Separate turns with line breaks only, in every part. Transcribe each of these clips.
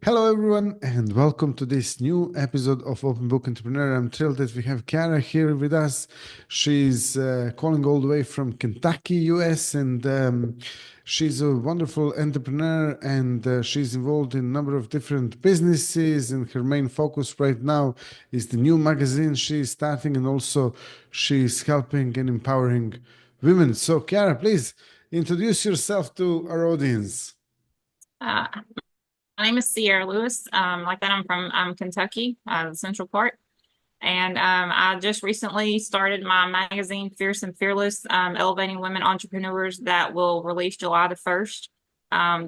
Hello, everyone, and welcome to this new episode of Open Book Entrepreneur. I'm thrilled that we have Ciara here with us. She's calling all the way from Kentucky, US, and she's a wonderful entrepreneur, and she's involved in a number of different businesses. And her main focus right now is the new magazine she's starting, and also she's helping and empowering women. So, Ciara, please introduce yourself to our audience.
Uh, my name is Ciara Lewis. Like that, I'm from Kentucky, the central part. And I just recently started my magazine, Fierce and Fearless, elevating women entrepreneurs that will release July the 1st.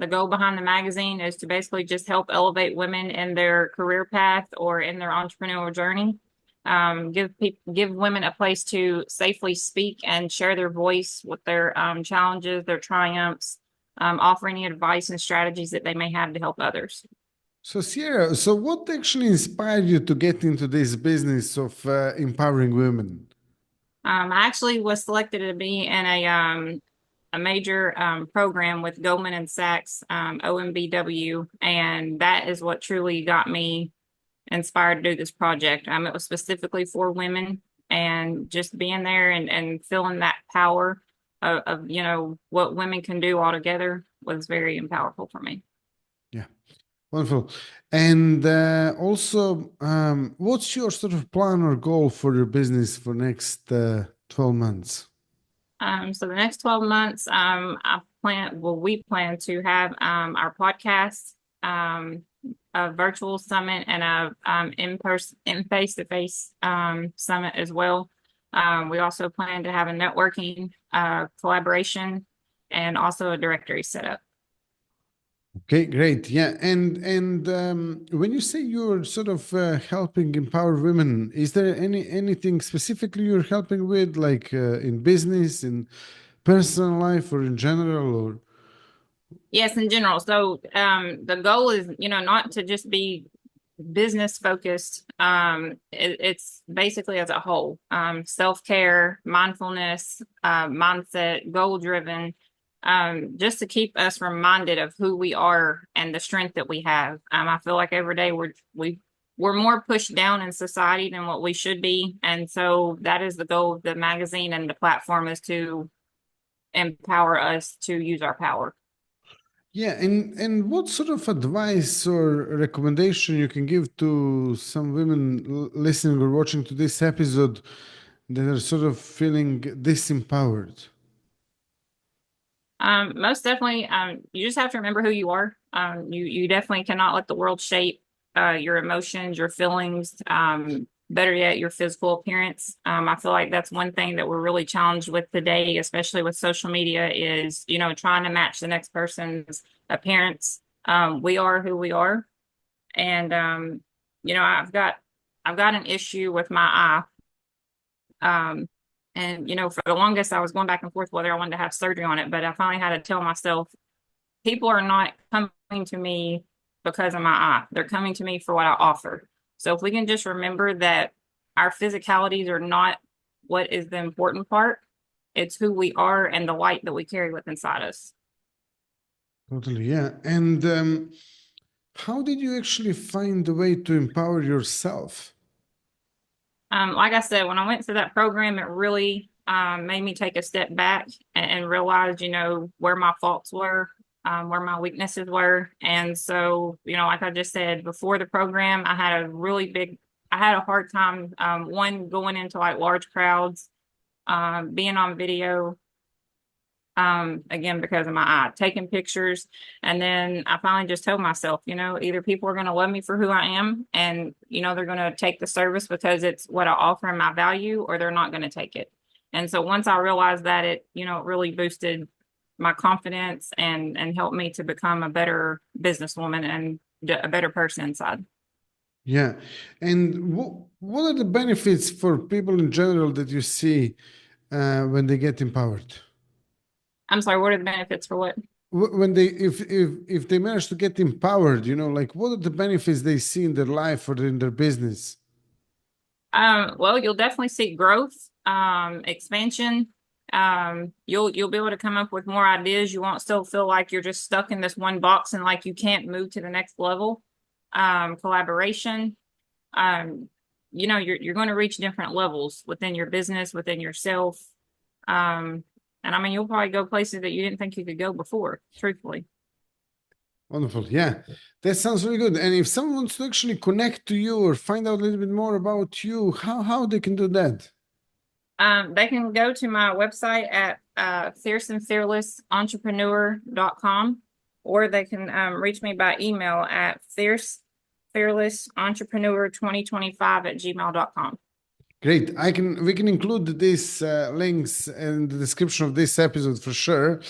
The goal behind the magazine is to basically just help elevate women in their career path or in their entrepreneurial journey. Give women a place to safely speak and share their voice with their challenges, their triumphs, offer any advice and strategies that they may have to help others.
So, Sierra, so what actually inspired you to get into this business of empowering women?
I actually was selected to be in a major program with Goldman and Sachs, OMBW, and that is what truly got me inspired to do this project. It was specifically for women, and just being there and feeling that power of what women can do all together was very powerful for me.
Yeah, wonderful. And also, what's your sort of plan or goal for your business for next 12 months?
So the next 12 months, we plan to have our podcast, a virtual summit, and a in-person, in face-to-face summit as well. We also plan to have a networking collaboration and also a directory set up.
Okay, great. Yeah, and when you say you're sort of helping empower women, is there anything specifically you're helping with, like in business, in personal life, or in general, or?
Yes, in general. So the goal is, not to just be business focused. It's basically as a whole, self-care, mindfulness, mindset, goal driven, just to keep us reminded of who we are and the strength that we have. I feel like every day we're more pushed down in society than what we should be. And so that is the goal of the magazine and the platform, is to empower us to use our power.
Yeah, and what sort of advice or recommendation you can give to some women listening or watching to this episode that are sort of feeling disempowered?
Most definitely, you just have to remember who you are. You definitely cannot let the world shape your emotions, your feelings, better yet, your physical appearance. I feel like that's one thing that we're really challenged with today, especially with social media, is, trying to match the next person's appearance. We are who we are. And I've got an issue with my eye. And for the longest, I was going back and forth whether I wanted to have surgery on it, but I finally had to tell myself, people are not coming to me because of my eye. They're coming to me for what I offer. So if we can just remember that our physicalities are not what is the important part, it's who we are and the light that we carry within inside us.
Totally, yeah. And how did you actually find a way to empower yourself?
Like I said, when I went to that program, it really made me take a step back and realize, where my faults were, where my weaknesses were. And so, like I just said, before the program, I had a hard time, one, going into like large crowds, being on video, again, because of my eye, taking pictures. And then I finally just told myself, either people are going to love me for who I am, and, they're going to take the service because it's what I offer and my value, or they're not going to take it. And so once I realized that, it really boosted my confidence and helped me to become a better businesswoman and a better person inside.
Yeah. And what are the benefits for people in general that you see when they get empowered?
I'm sorry, what are the benefits for what?
When they if they manage to get empowered, like what are the benefits they see in their life or in their business?
Well, you'll definitely see growth, expansion. You'll be able to come up with more ideas. You won't still feel like you're just stuck in this one box and like you can't move to the next level. Collaboration. Um, you're going to reach different levels within your business, within yourself. And I mean, you'll probably go places that you didn't think you could go before, truthfully.
Wonderful. Yeah, that sounds really good. And if someone wants to actually connect to you or find out a little bit more about you, how they can do that?
They can go to my website at fierceandfearlessentrepreneur.com, or they can reach me by email at fiercefearlessentrepreneur2025@gmail.com.
Great. We can include these links in the description of this episode for sure.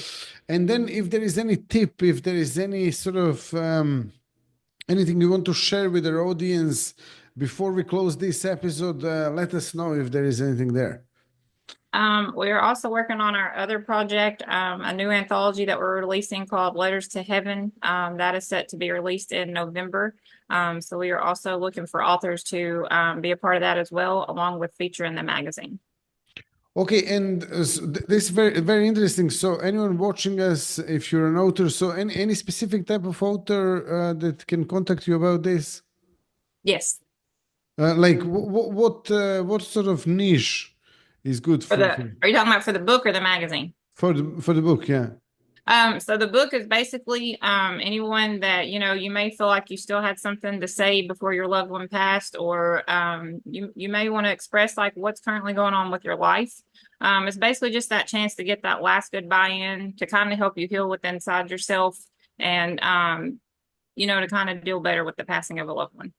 And then if there is any tip, if there is any sort of anything you want to share with our audience before we close this episode, let us know if there is anything there.
We are also working on our other project, a new anthology that we're releasing called Letters to Heaven. That is set to be released in November. So we are also looking for authors to be a part of that as well, along with feature in the magazine.
Okay, and this is very very interesting. So anyone watching us, if you're an author, so any specific type of author that can contact you about this?
Yes.
Like what sort of niche is good
Are you talking about for the book or the magazine?
for the book? Yeah.
So the book is basically anyone that, you may feel like you still had something to say before your loved one passed, or you may want to express like what's currently going on with your life. It's basically just that chance to get that last goodbye in to kind of help you heal within inside yourself and to kind of deal better with the passing of a loved one.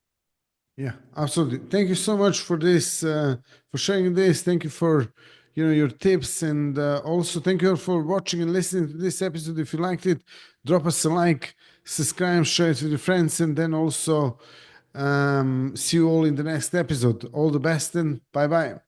Yeah, absolutely. Thank you so much for this, for sharing this. Thank you for, your tips, and also thank you for watching and listening to this episode. If you liked it, drop us a like, subscribe, share it with your friends, and then also see you all in the next episode. All the best, and bye bye.